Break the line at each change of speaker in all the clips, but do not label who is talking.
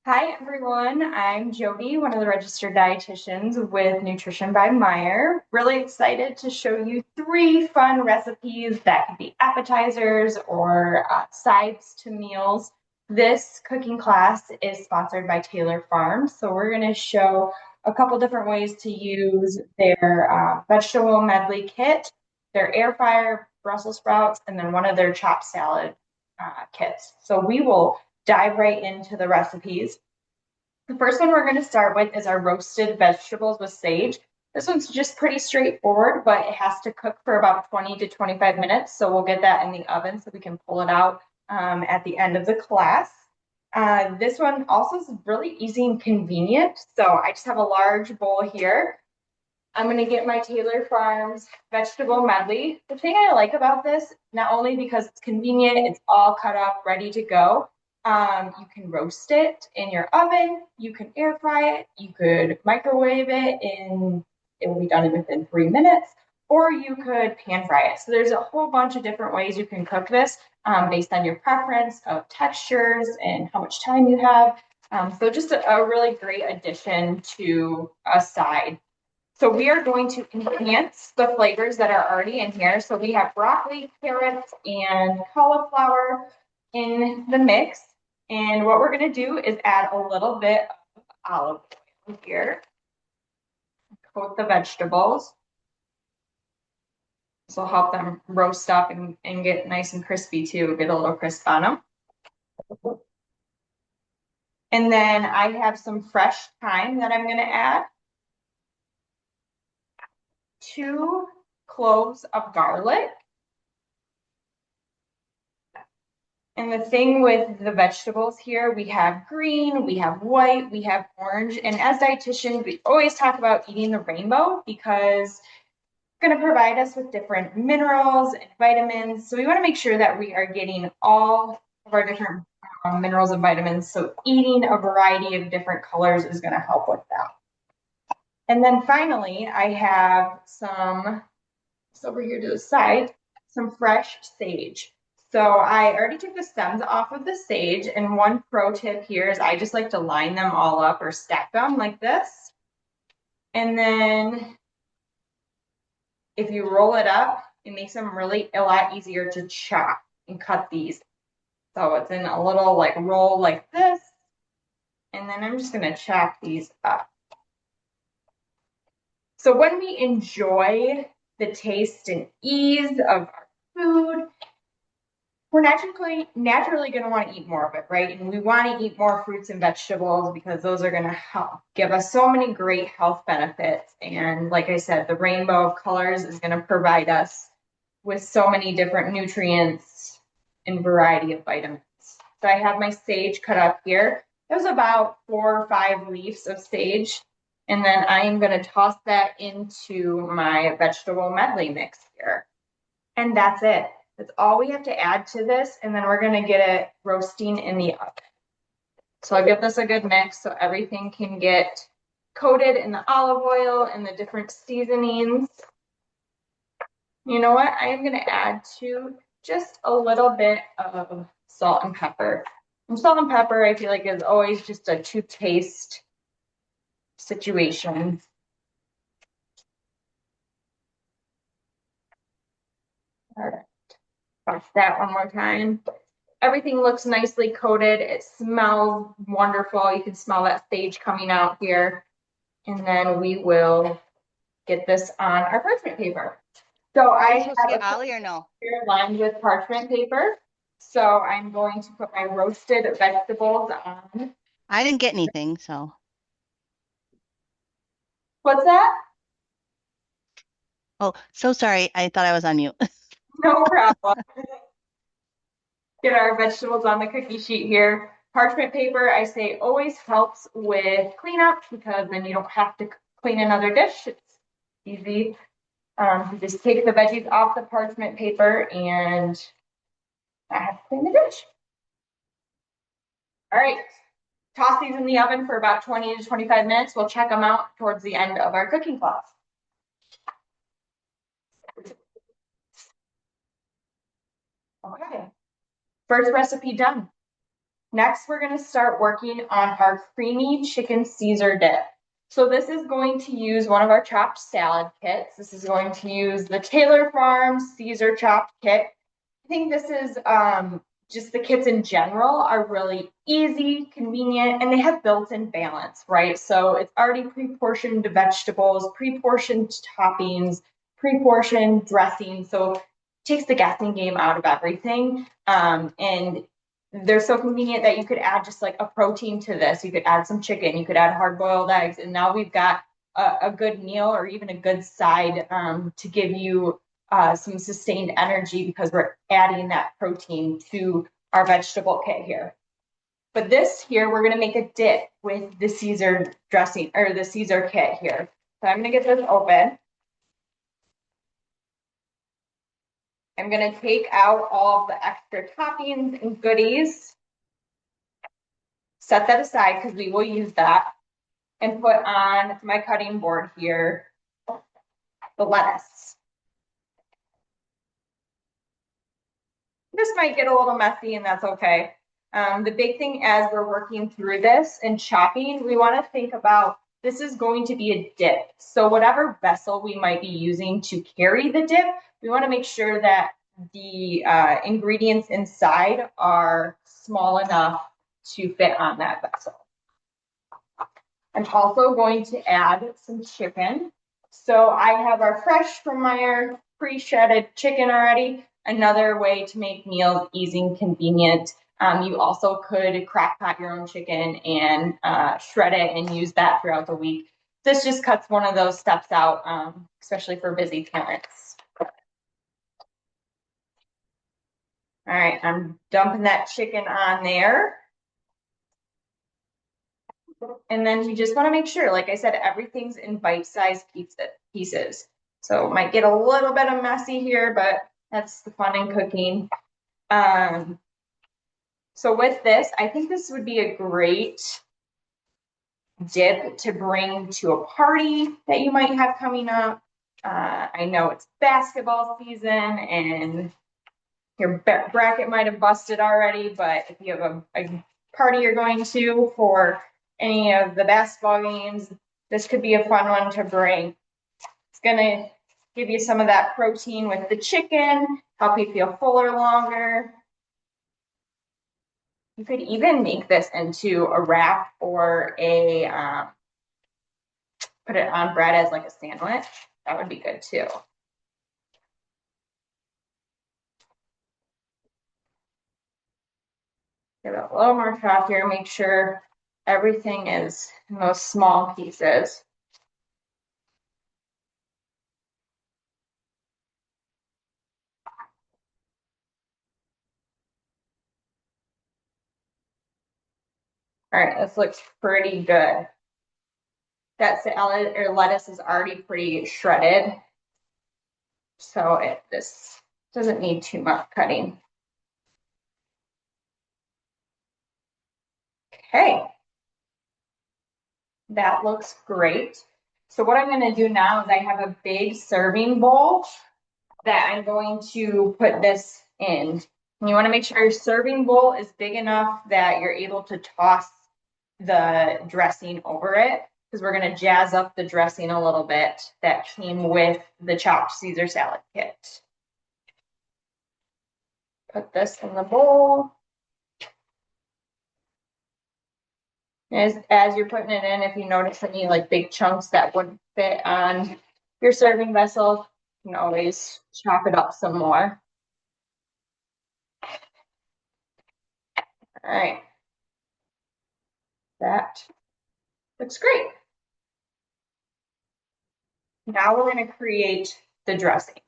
Hi everyone, I'm Jody, one of the registered dietitians with Nutrition by Meyer. Really excited to show you three fun recipes that could be appetizers or sides to meals. This cooking class is sponsored by Taylor Farms, so we're going to show a couple different ways to use their vegetable medley kit, their air fryer, Brussels sprouts, and then one of their chopped salad kits. So we will dive right into the recipes. The first one we're going to start with is our roasted vegetables with sage. This one's just pretty straightforward, but it has to cook for about 20 to 25 minutes. So we'll get that in the oven so we can pull it out at the end of the class. This one also is really easy and convenient. So I just have a large bowl here. I'm going to get my Taylor Farms vegetable medley. The thing I like about this, not only because it's convenient, it's all cut up, ready to go. You can roast it in your oven. You can air fry it. You could microwave it it will be done within 3 minutes, or you could pan fry it. So there's a whole bunch of different ways you can cook this based on your preference of textures and how much time you have. So just a really great addition to a side. So we are going to enhance the flavors that are already in here. So we have broccoli, carrots, and cauliflower in the mix. And what we're going to do is add a little bit of olive oil here, coat the vegetables. This will help them roast up and get nice and crispy too, get a little crisp on them. And then I have some fresh thyme that I'm going to add. 2 cloves of garlic. And the thing with the vegetables here, we have green, we have white, we have orange. And as dietitians, we always talk about eating the rainbow because it's going to provide us with different minerals and vitamins. So we want to make sure that we are getting all of our different minerals and vitamins. So eating a variety of different colors is going to help with that. And then finally, I have some, it's over here to the side, some fresh sage. So I already took the stems off of the sage, and one pro tip here is I just like to line them all up or stack them like this. And then if you roll it up, it makes them really a lot easier to chop and cut these. So it's in a little like roll like this. And then I'm just gonna chop these up. So when we enjoy the taste and ease of our food, we're naturally going to want to eat more of it, right? And we want to eat more fruits and vegetables because those are going to help give us so many great health benefits. And like I said, the rainbow of colors is going to provide us with so many different nutrients and variety of vitamins. So I have my sage cut up here. There's about 4 or 5 leaves of sage. And then I am going to toss that into my vegetable medley mix here. And that's it. That's all we have to add to this, and then we're going to get it roasting in the oven. So I'll give this a good mix so everything can get coated in the olive oil and the different seasonings. You know what? I am going to add to just a little bit of salt and pepper. And salt and pepper, I feel like, is always just a to taste situation. All right, watch that one more time. Everything looks nicely coated. It smells wonderful. You can smell that sage coming out here. And then we will get this on our parchment paper. So I
Supposed to
have
get
a
Ollie or no?
here lined with parchment paper. So I'm going to put my roasted vegetables on.
I didn't get anything, so.
What's that?
Oh, so sorry. I thought I was on mute.
No problem. Get our vegetables on the cookie sheet here. Parchment paper, I say, always helps with cleanup because then you don't have to clean another dish. It's easy. You just take the veggies off the parchment paper and I have to clean the dish. All right, toss these in the oven for about 20 to 25 minutes. We'll check them out towards the end of our cooking class. Okay, first recipe done. Next, we're going to start working on our creamy chicken Caesar dip. So this is going to use one of our chopped salad kits. This is going to use the Taylor Farms Caesar chopped kit. I think this is just the kits in general are really easy, convenient, and they have built-in balance, right? So it's already pre-portioned vegetables, pre-portioned toppings, pre-portioned dressing. So it takes the guessing game out of everything. And they're so convenient that you could add just like a protein to this. You could add some chicken, you could add hard-boiled eggs, and now we've got a good meal or even a good side to give you some sustained energy because we're adding that protein to our vegetable kit here. But this here, we're going to make a dip with the Caesar dressing or the Caesar kit here. So I'm going to get this open. I'm going to take out all of the extra toppings and goodies. Set that aside because we will use that. And put on my cutting board here the lettuce. This might get a little messy and that's okay. The big thing as we're working through this and chopping, we want to think about this is going to be a dip. So whatever vessel we might be using to carry the dip, we want to make sure that the ingredients inside are small enough to fit on that vessel. I'm also going to add some chicken. So I have our fresh from Meijer pre-shredded chicken already. Another way to make meals easy and convenient. You also could crock pot your own chicken and shred it and use that throughout the week. This just cuts one of those steps out, especially for busy parents. All right, I'm dumping that chicken on there. And then you just want to make sure, like I said, everything's in bite-sized pieces. So it might get a little bit of messy here, but that's the fun in cooking. So with this, I think this would be a great dip to bring to a party that you might have coming up. I know it's basketball season and your bracket might have busted already, but if you have a party you're going to for any of the basketball games, this could be a fun one to bring. It's gonna give you some of that protein with the chicken, help you feel fuller longer. You could even make this into a wrap or a put it on bread as like a sandwich. That would be good too. Give it a little more chop here, make sure everything is in those small pieces. All right, this looks pretty good. That salad or lettuce is already pretty shredded. So this doesn't need too much cutting. Okay. That looks great. So what I'm going to do now is I have a big serving bowl that I'm going to put this in. And you want to make sure your serving bowl is big enough that you're able to toss the dressing over it because we're going to jazz up the dressing a little bit that came with the chopped Caesar salad kit. Put this in the bowl. As you're putting it in, if you notice any like big chunks that wouldn't fit on your serving vessel, you can always chop it up some more. All right. That looks great. Now we're going to create the dressing.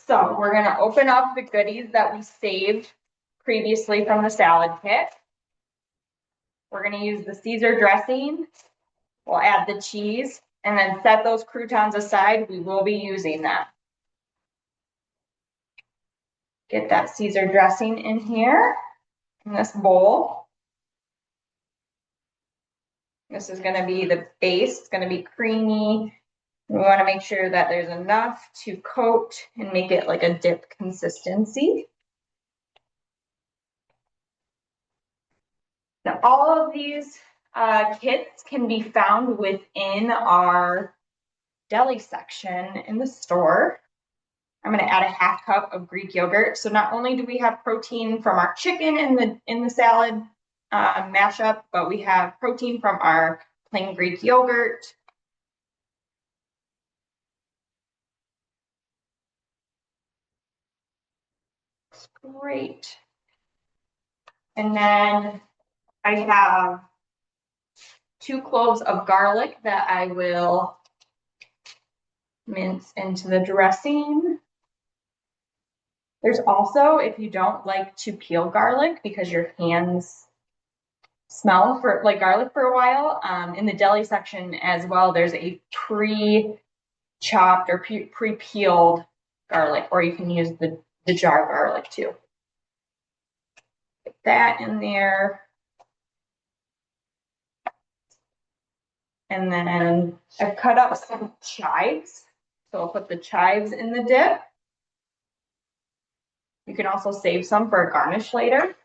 So we're going to open up the goodies that we saved previously from the salad kit. We're going to use the Caesar dressing. We'll add the cheese and then set those croutons aside. We will be using that. Get that Caesar dressing in here in this bowl. This is going to be the base. It's going to be creamy. We want to make sure that there's enough to coat and make it like a dip consistency. Now, all of these kits can be found within our deli section in the store. I'm going to add a half cup of Greek yogurt. So not only do we have protein from our chicken in the salad mashup, but we have protein from our plain Greek yogurt. Great. And then I have 2 cloves of garlic that I will mince into the dressing. There's also, if you don't like to peel garlic because your hands smell for like garlic for a while, in the deli section as well, there's a pre-chopped or pre-peeled garlic, or you can use the jar garlic too. Get that in there. And then I've cut up some chives. So I'll put the chives in the dip. You can also save some for a garnish later.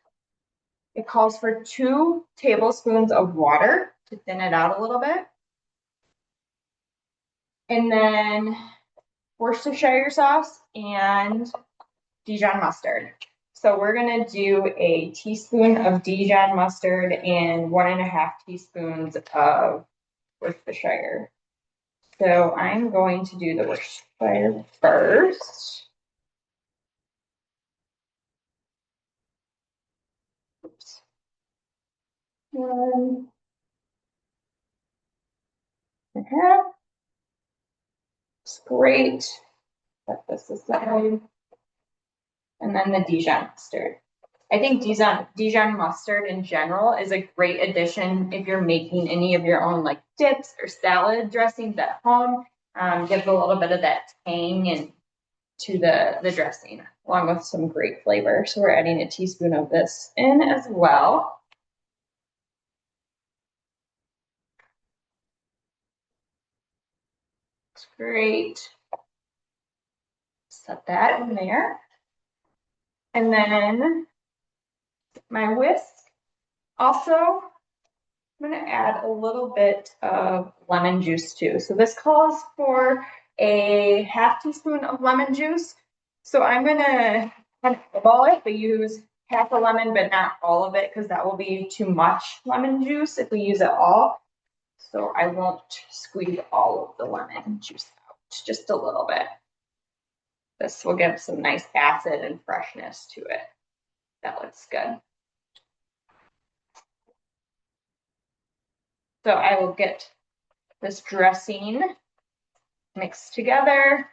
It calls for 2 tablespoons of water to thin it out a little bit. And then Worcestershire sauce and Dijon mustard. So we're gonna do a teaspoon of Dijon mustard and 1.5 teaspoons of Worcestershire. So I'm going to do the Worcestershire first. Oops. 1.5. It's great. Set this aside. And then the Dijon mustard. I think Dijon mustard in general is a great addition if you're making any of your own like dips or salad dressings at home. Gives a little bit of that tang and to the dressing, along with some great flavor. So we're adding a teaspoon of this in as well. It's great. Set that in there. And then my whisk. Also, I'm going to add a little bit of lemon juice too. So this calls for a half teaspoon of lemon juice. So I'm going to kind of eyeball it, but use half a lemon, but not all of it, because that will be too much lemon juice if we use it all. So I won't squeeze all of the lemon juice out, just a little bit. This will give some nice acid and freshness to it. That looks good. So I will get this dressing mixed together.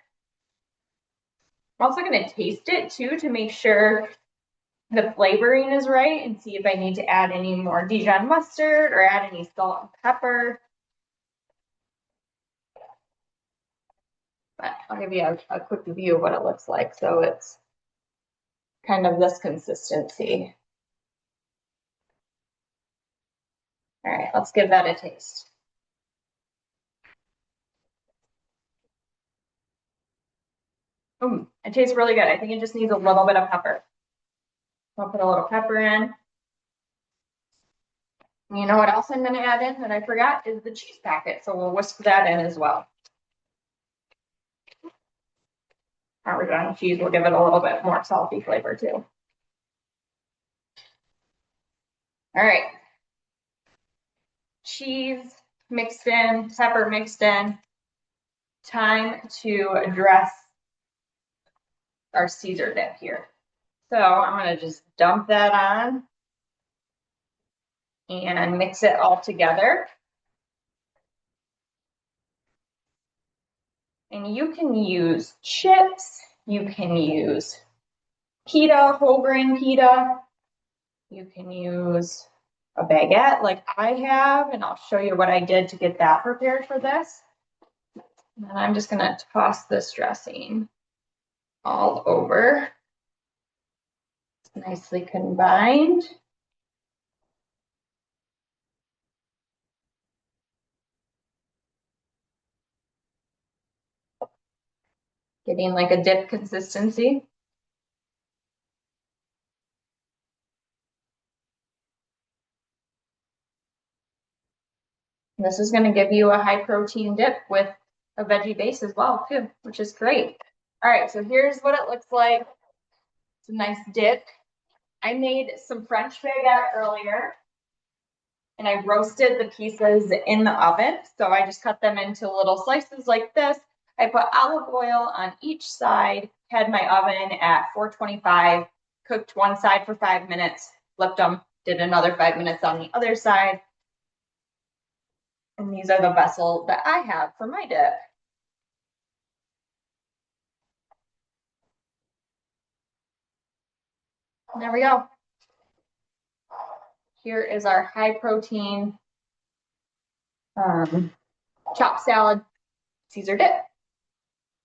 I'm also going to taste it too to make sure the flavoring is right and see if I need to add any more Dijon mustard or add any salt and pepper. But I'll give you a quick view of what it looks like. So it's kind of this consistency. All right, let's give that a taste. It tastes really good. I think it just needs a little bit of pepper. I'll put a little pepper in. You know what else I'm going to add in that I forgot is the cheese packet. So we'll whisk that in as well. Parmesan cheese will give it a little bit more salty flavor too. All right. Cheese mixed in, pepper mixed in. Time to dress our Caesar dip here. So I'm going to just dump that on and mix it all together. And you can use chips, you can use pita, whole grain pita, you can use a baguette like I have, and I'll show you what I did to get that prepared for this. And I'm just going to toss this dressing all over. It's nicely combined. Getting like a dip consistency. And this is going to give you a high protein dip with a veggie base as well too, which is great. All right, so here's what it looks like. It's a nice dip. I made some French baguette earlier and I roasted the pieces in the oven. So I just cut them into little slices like this. I put olive oil on each side, had my oven at 425, cooked one side for 5 minutes, flipped them, did another 5 minutes on the other side. And these are the vessel that I have for my dip. And there we go. Here is our high protein chopped salad Caesar dip.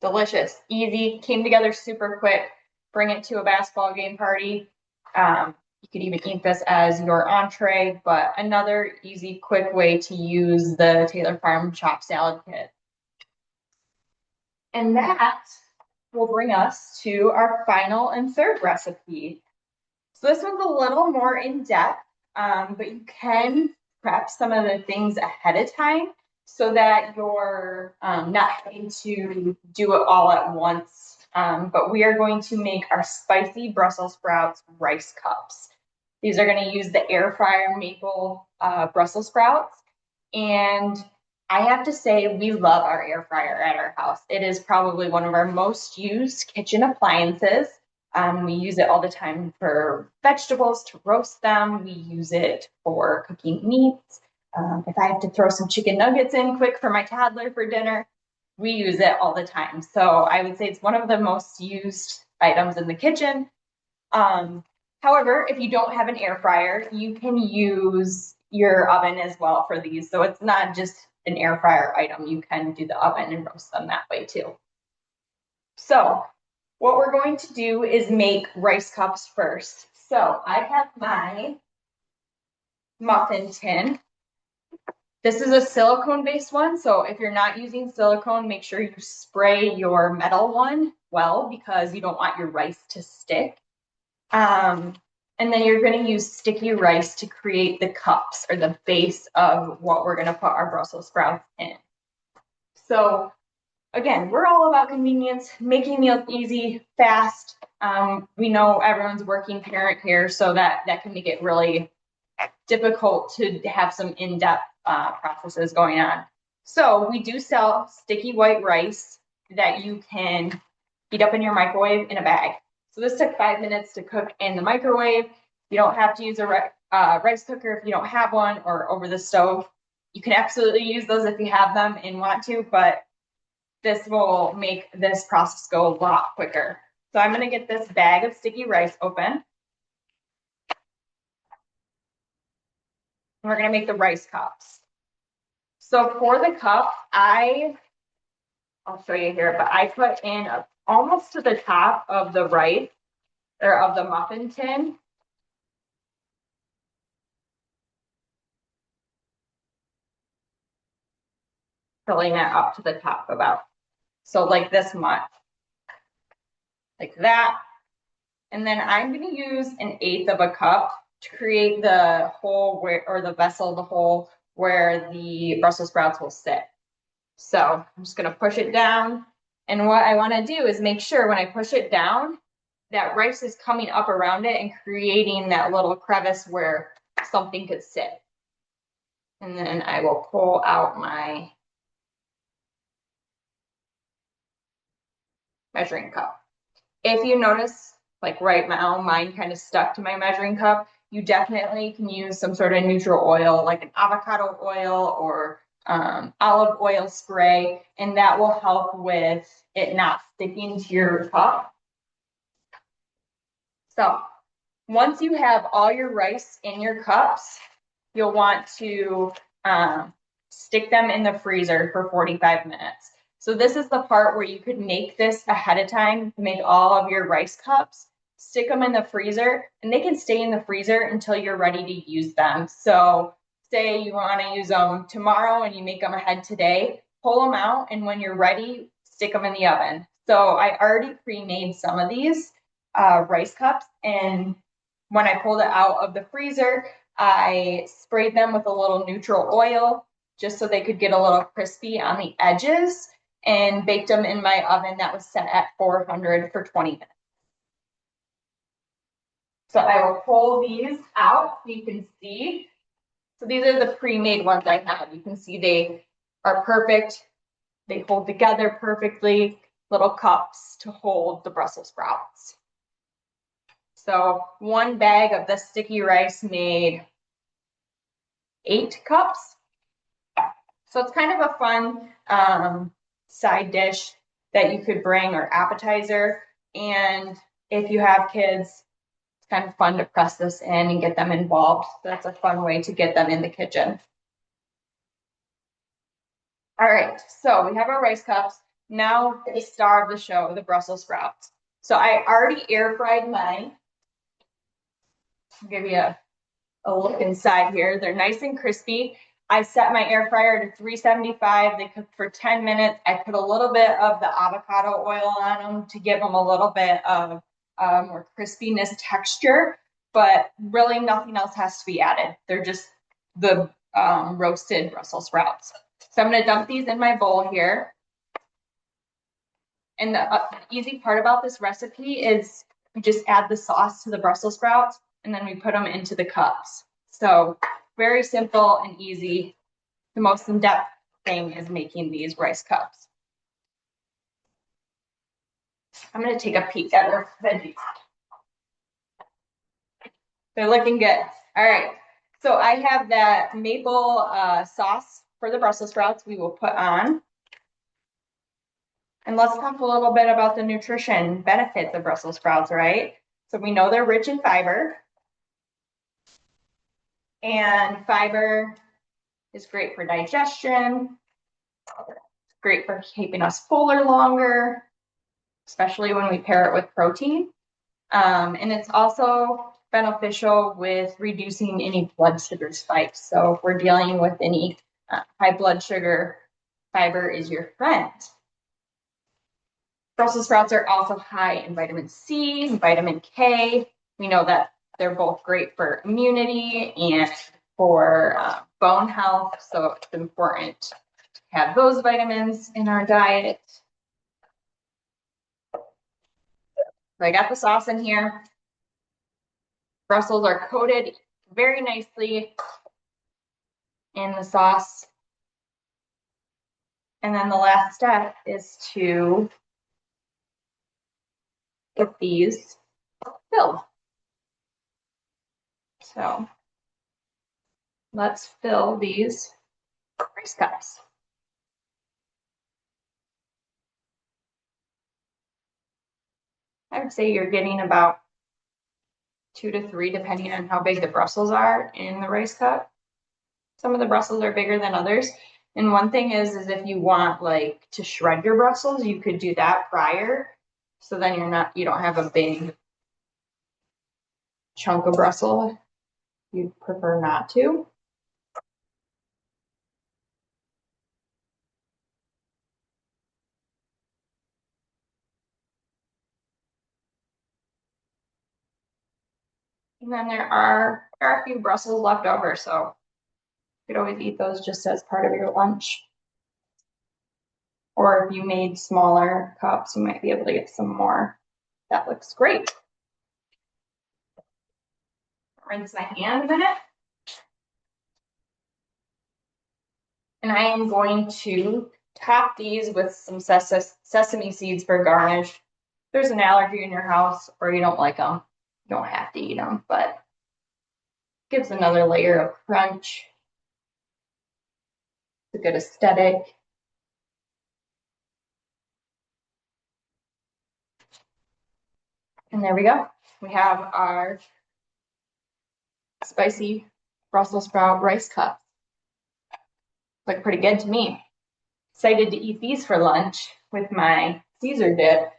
Delicious, easy, came together super quick. Bring it to a basketball game party. You could even eat this as your entree, but another easy, quick way to use the Taylor Farm chopped salad kit. And that will bring us to our final and third recipe. So this one's a little more in depth, but you can prep some of the things ahead of time so that you're not having to do it all at once. But we are going to make our spicy Brussels sprouts rice cups. These are going to use the air fryer maple Brussels sprouts. And I have to say, we love our air fryer at our house. It is probably one of our most used kitchen appliances. We use it all the time for vegetables to roast them. We use it for cooking meats. If I have to throw some chicken nuggets in quick for my toddler for dinner, we use it all the time. So I would say it's one of the most used items in the kitchen. However, if you don't have an air fryer, you can use your oven as well for these. So it's not just an air fryer item. You can do the oven and roast them that way too. So what we're going to do is make rice cups first. So I have my muffin tin. This is a silicone based one. So if you're not using silicone, make sure you spray your metal one well, because you don't want your rice to stick. And then you're going to use sticky rice to create the cups or the base of what we're going to put our Brussels sprouts in. So again, we're all about convenience, making meals easy, fast. We know everyone's working parent here, so that can make it really difficult to have some in-depth processes going on. So we do sell sticky white rice that you can heat up in your microwave in a bag. So this took 5 minutes to cook in the microwave. You don't have to use a rice cooker if you don't have one, or over the stove. You can absolutely use those if you have them and want to, but this will make this process go a lot quicker. So I'm going to get this bag of sticky rice open. And we're going to make the rice cups. So for the cup, I'll show you here, but I put in almost to the top of the rice, or of the muffin tin. Filling that up to the top about. So like this much. Like that. And then I'm going to use 1/8 of a cup to create the hole where, or the vessel, the hole where the Brussels sprouts will sit. So I'm just going to push it down. And what I want to do is make sure when I push it down, that rice is coming up around it and creating that little crevice where something could sit. And then I will pull out my measuring cup. If you notice, like right now, mine kind of stuck to my measuring cup, you definitely can use some sort of neutral oil, like an avocado oil or olive oil spray, and that will help with it not sticking to your cup. So once you have all your rice in your cups, you'll want to stick them in the freezer for 45 minutes. So this is the part where you could make this ahead of time, make all of your rice cups, stick them in the freezer, and they can stay in the freezer until you're ready to use them. So say you want to use them tomorrow and you make them ahead today, pull them out, and when you're ready, stick them in the oven. So I already pre-made some of these rice cups, and when I pulled it out of the freezer, I sprayed them with a little neutral oil just so they could get a little crispy on the edges, and baked them in my oven that was set at 400 for 20 minutes. So I will pull these out so you can see. So these are the pre-made ones I have. You can see they are perfect. They hold together perfectly, little cups to hold the Brussels sprouts. So one bag of the sticky rice made 8 cups. So it's kind of a fun side dish that you could bring, or appetizer. And if you have kids, it's kind of fun to press this in and get them involved. So that's a fun way to get them in the kitchen. All right, so we have our rice cups. Now the star of the show, the Brussels sprouts. So I already air fried mine. I'll give you a look inside here. They're nice and crispy. I set my air fryer to 375. They cook for 10 minutes. I put a little bit of the avocado oil on them to give them a little bit of more crispiness texture, but really nothing else has to be added. They're just the roasted Brussels sprouts. So I'm going to dump these in my bowl here. And the easy part about this recipe is we just add the sauce to the Brussels sprouts, and then we put them into the cups. So very simple and easy. The most in-depth thing is making these rice cups. I'm going to take a peek at our veggies. They're looking good. All right. So I have that maple sauce for the Brussels sprouts we will put on. And let's talk a little bit about the nutrition benefits of Brussels sprouts, right? So we know they're rich in fiber. And fiber is great for digestion. It's great for keeping us fuller longer, especially when we pair it with protein. And it's also beneficial with reducing any blood sugar spikes. So if we're dealing with any high blood sugar, fiber is your friend. Brussels sprouts are also high in vitamin C and vitamin K. We know that they're both great for immunity and for bone health. So it's important to have those vitamins in our diet. So I got the sauce in here. Brussels are coated very nicely in the sauce. And then the last step is to get these filled. So let's fill these rice cups. I would say you're getting about 2 to 3, depending on how big the Brussels are in the rice cup. Some of the Brussels are bigger than others. And one thing is if you want like to shred your Brussels, you could do that prior. So then you don't have a big chunk of Brussels. You prefer not to. And then there are a few Brussels left over, so you could always eat those just as part of your lunch. Or if you made smaller cups, you might be able to get some more. That looks great. Rinse my hand a minute. And I am going to top these with some sesame seeds for garnish. If there's an allergy in your house or you don't like them, you don't have to eat them, but gives another layer of crunch. It's a good aesthetic. And there we go. We have our spicy Brussels sprout rice cups. Look pretty good to me. Excited to eat these for lunch with my Caesar dip.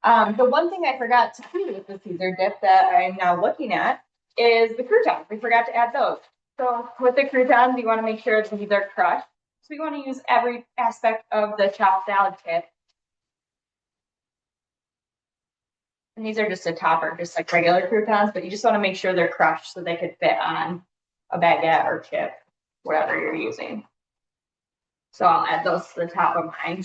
The one thing I forgot to do with the Caesar dip that I'm now looking at is the croutons. We forgot to add those. So with the croutons, you want to make sure that these are crushed. So we want to use every aspect of the chopped salad kit. And these are just a topper, just like regular croutons, but you just want to make sure they're crushed so they could fit on a baguette or chip, whatever you're using. So I'll add those to the top of mine.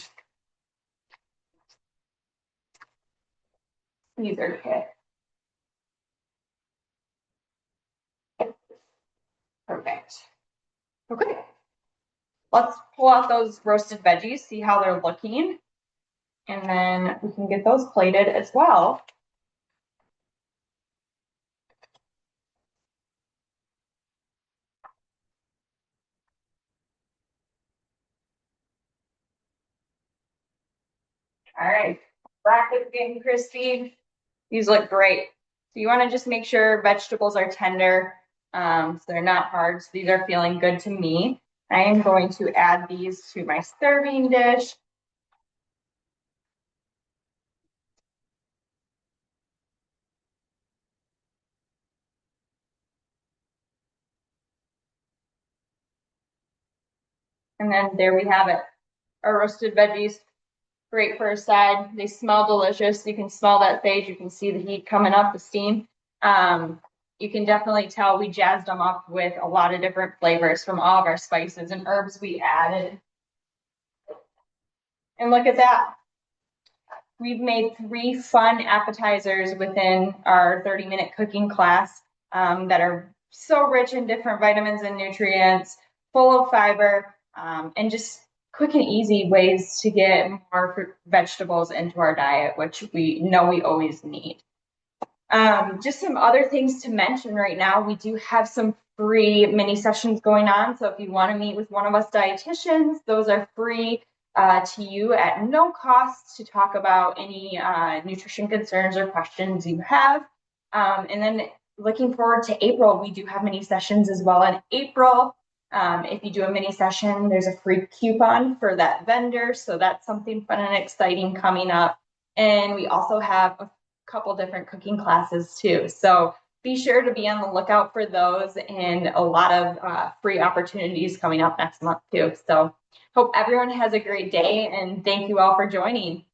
These are good. Perfect. Okay. Let's pull out those roasted veggies, see how they're looking, and then we can get those plated as well. All right, brackets getting crispy. These look great. So you want to just make sure vegetables are tender, so they're not hard. So these are feeling good to me. I am going to add these to my serving dish. And then there we have it. Our roasted veggies, great for a side. They smell delicious. You can smell that sage. You can see the heat coming up, the steam. You can definitely tell we jazzed them up with a lot of different flavors from all of our spices and herbs we added. And look at that. We've made 3 fun appetizers within our 30-minute cooking class that are so rich in different vitamins and nutrients, full of fiber, and just quick and easy ways to get more vegetables into our diet, which we know we always need. Just some other things to mention right now. We do have some free mini sessions going on. So if you want to meet with one of us dietitians, those are free to you at no cost to talk about any nutrition concerns or questions you have. And then looking forward to April, we do have mini sessions as well in April. If you do a mini session, there's a free coupon for that vendor. So that's something fun and exciting coming up. And we also have a couple different cooking classes too. So be sure to be on the lookout for those and a lot of free opportunities coming up next month too. So hope everyone has a great day and thank you all for joining.